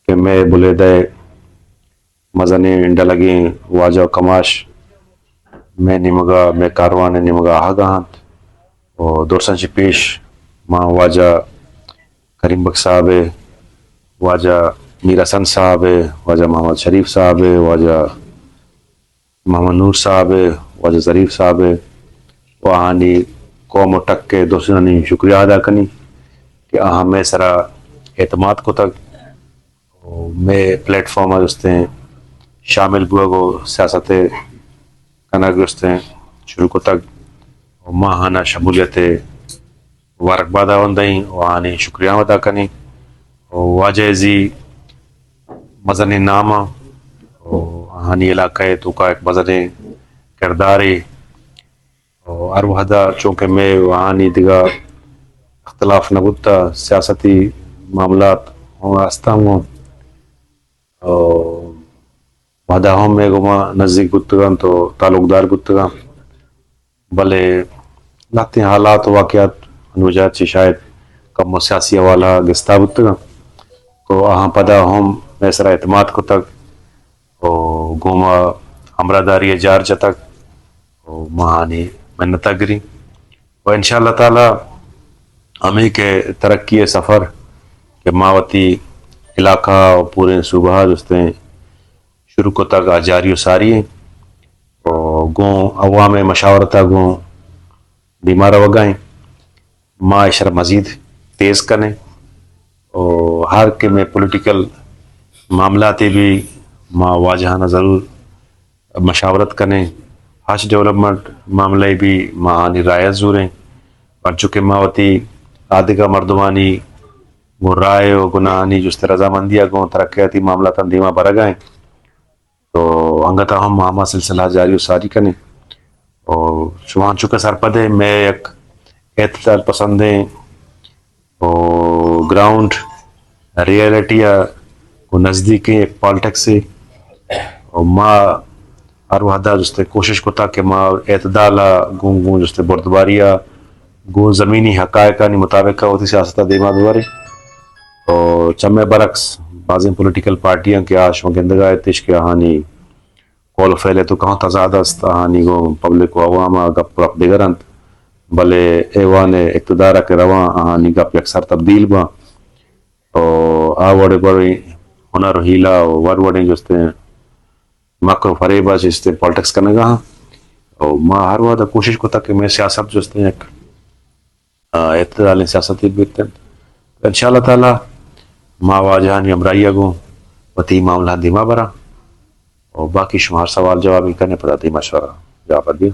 کہ میں بلیدہ مزنی ڈلگی واجہ کماش میں نمگا میں کاروان نمگا آگاہت اور دورسن چی پیش ماں واجہ کریم بک صاحب واجہ میر حسن صاحب واجہ محمد شریف صاحب واجہ محمد نور صاحب واجہ ظریف صاحب وہانی قوم و ٹک کے دوسرانی شکریہ ادا کنی کہ میں سرا اعتماد کو تک میں پلیٹ فارم جستے ہیں شامل بوا گو سیاست کنگ جستے ہیں شروع کو تک ماہانہ شمولیت مبارکباد آوندیں وہانی شکریہ ادا کنی واجہ زی مزنی نامہ ہانی علاقہ تو کا ایک مزنی کرداری ہر وحدہ چونکہ میں وہانی دیگا اختلاف نہ بودتا سیاستی معاملات واسطہ ہوں وحدہ ہم میں گما نزدیک بودتگان تو تعلق دار بودتگان بلے لاتے حالات و واقعات انوجات چی شاید کم و سیاسی حوالہ گستا بودتگان تو پدا ہم میں سرا اعتماد کو تک گوما امراداری جارچ تک مہانی منتہ گری و انشاءاللہ تعالی ہمیں کے ترقی سفر کے ماوتی علاقہ و پورے صوبہ جستے ہیں شروع کو تک جاری و ساری ہیں گوں عوام مشاورتہ گوں بیمارہ وگائیں معاشرہ مزید تیز کریں اور ہر کے میں پولیٹیکل معاملاتی بھی ماں واجہانہ ضرور مشاورت کریں ہاش ڈیولپمنٹ معاملے بھی ماہانی رائے ضروریں اور چونکہ ماوتی آدھگا مردمانی گو رائے و گناہانی جس رضامندیہ گوں ترقیاتی معاملات دیما برگائیں تو انگتا ہم ماما سلسلہ جاری و ساری کریں اور شوان چکا سرپدے میں ایک اعتدال پسندیں اور گراؤنڈ ریئلٹی کو نزدیکی ایک پالٹکس سے اور ماں ہر وحدہ جستے کوشش کو تھا کہ ماں اعتدال گوں جستے بردباریہ گو زمینی حقائقانی مطابق ہوتی سیاستہ دیما دوارے اور چمے برعکس بعض پولیٹیکل پارٹیاں کے آش وگندگاہ تش کے آہانی کول فیلے تو کہاں تضاد است آہانی گو پبلک و عوامہ گپ رپ دیگرند بلے ایوان اقتدارہ کے رواں آہانی گپ اکثر تبدیل با اور آوڑے بڑی ہنر ہیلا ور وڑیں جستے ہیں مکر و فریبہ جستے پالٹکس کرنے گا اور ماں ہر وقت کوشش کو تک کہ میں سیاست جستے ہیں ایک اعتدال سیاستی بیتتے ہیں انشاءاللہ تعالی ماں واجہانی امرائیہ گوں وطی معاملہ دیما برا اور باقی شمار سوال جوابی کرنے پڑا دی مشورہ جواب دیں